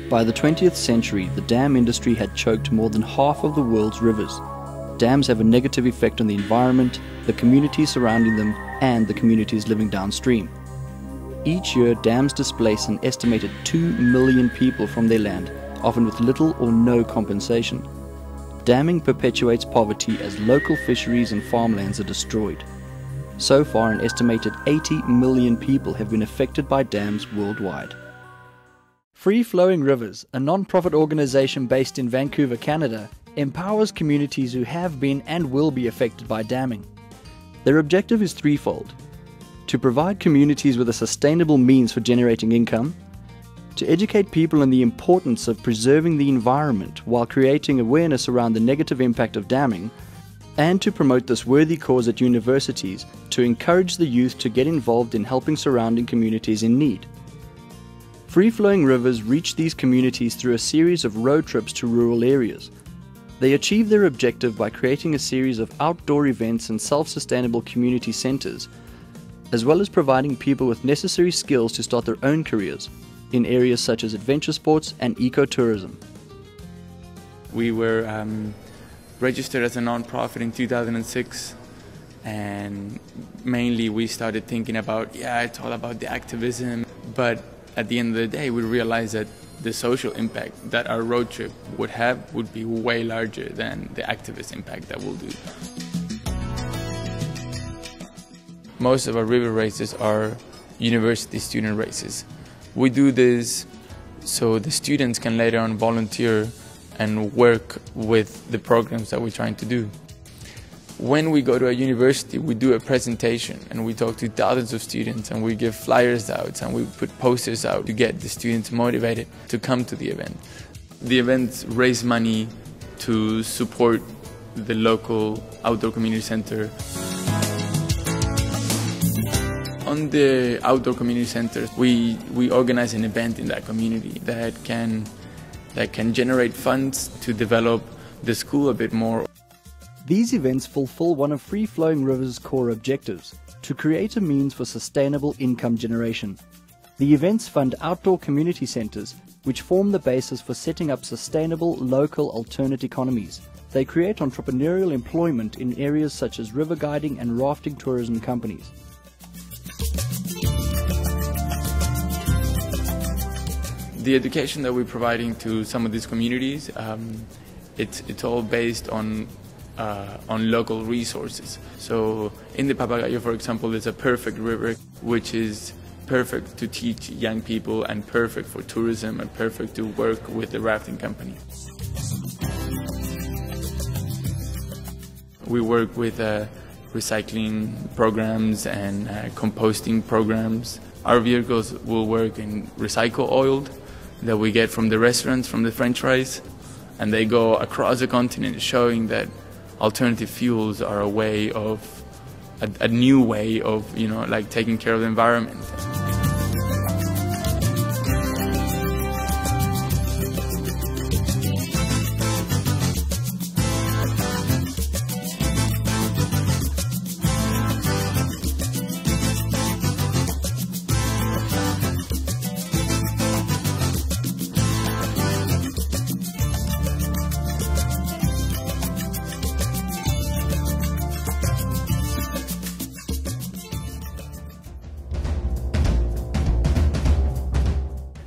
By the 20th century, the dam industry had choked more than half of the world's rivers. Dams have a negative effect on the environment, the communities surrounding them, and the communities living downstream. Each year, dams displace an estimated 2 million people from their land, often with little or no compensation. Damming perpetuates poverty as local fisheries and farmlands are destroyed. So far, an estimated 80 million people have been affected by dams worldwide. Free Flowing Rivers, a non-profit organization based in Vancouver, Canada, empowers communities who have been and will be affected by damming. Their objective is threefold: to provide communities with a sustainable means for generating income, to educate people on the importance of preserving the environment while creating awareness around the negative impact of damming, and to promote this worthy cause at universities to encourage the youth to get involved in helping surrounding communities in need. Free Flowing Rivers reach these communities through a series of road trips to rural areas. They achieve their objective by creating a series of outdoor events and self-sustainable community centers, as well as providing people with necessary skills to start their own careers in areas such as adventure sports and ecotourism. We were registered as a non-profit in 2006, and mainly we started thinking about, it's all about the activism, but at the end of the day we realized that the social impact that our road trip would have would be way larger than the activist impact that we'll do. Most of our river races are university student races. We do this so the students can later on volunteer and work with the programs that we're trying to do. When we go to a university, we do a presentation and we talk to thousands of students and we give flyers out and we put posters out to get the students motivated to come to the event. The events raise money to support the local outdoor community center. On the outdoor community centers, we organize an event in that community that can generate funds to develop the school a bit more. These events fulfill one of Free Flowing Rivers' core objectives, to create a means for sustainable income generation. The events fund outdoor community centers, which form the basis for setting up sustainable local alternate economies. They create entrepreneurial employment in areas such as river guiding and rafting tourism companies. The education that we're providing to some of these communities, it's all based on local resources. So in the Papagayo, for example, there's a perfect river which is perfect to teach young people and perfect for tourism and perfect to work with the rafting company. We work with recycling programs and composting programs. Our vehicles will work in recycle oil that we get from the restaurants, from the French fries, and they go across the continent showing that alternative fuels are a new way of, taking care of the environment.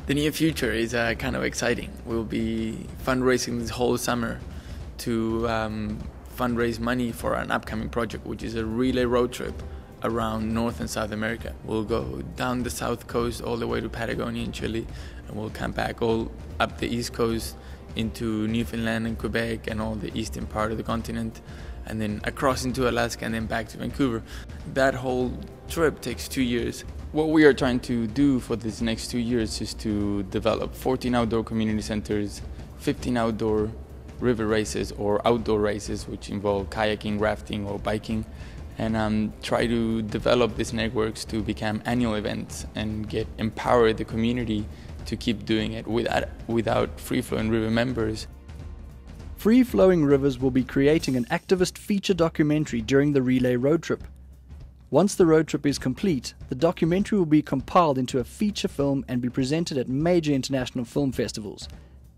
The near future is kind of exciting. We'll be fundraising this whole summer to fundraise money for an upcoming project, which is a relay road trip around North and South America. We'll go down the south coast all the way to Patagonia in Chile, and we'll come back all up the east coast into Newfoundland and Quebec and all the eastern part of the continent, and then across into Alaska and then back to Vancouver. That whole trip takes 2 years. What we are trying to do for these next 2 years is to develop 14 outdoor community centers, 15 outdoor river races or outdoor races which involve kayaking, rafting or biking, and try to develop these networks to become annual events and empower the community to keep doing it without Free Flowing River members. Free Flowing Rivers will be creating an activist feature documentary during the relay road trip. Once the road trip is complete, the documentary will be compiled into a feature film and be presented at major international film festivals.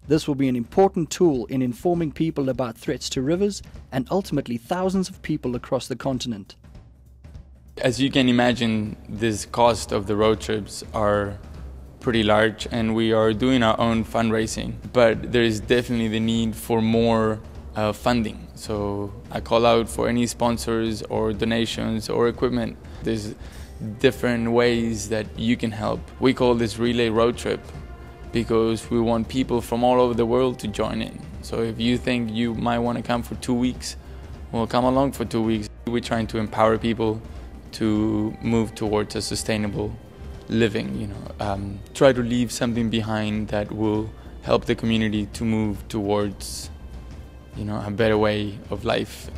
This will be an important tool in informing people about threats to rivers and ultimately thousands of people across the continent. As you can imagine, this cost of the road trips are pretty large, and we are doing our own fundraising, but there is definitely the need for more funding. So I call out for any sponsors or donations or equipment. There's different ways that you can help. We call this Relay Road Trip because we want people from all over the world to join in. So if you think you might want to come for 2 weeks, well, come along for 2 weeks. We're trying to empower people to move towards a sustainable living, try to leave something behind that will help the community to move towards a better way of life.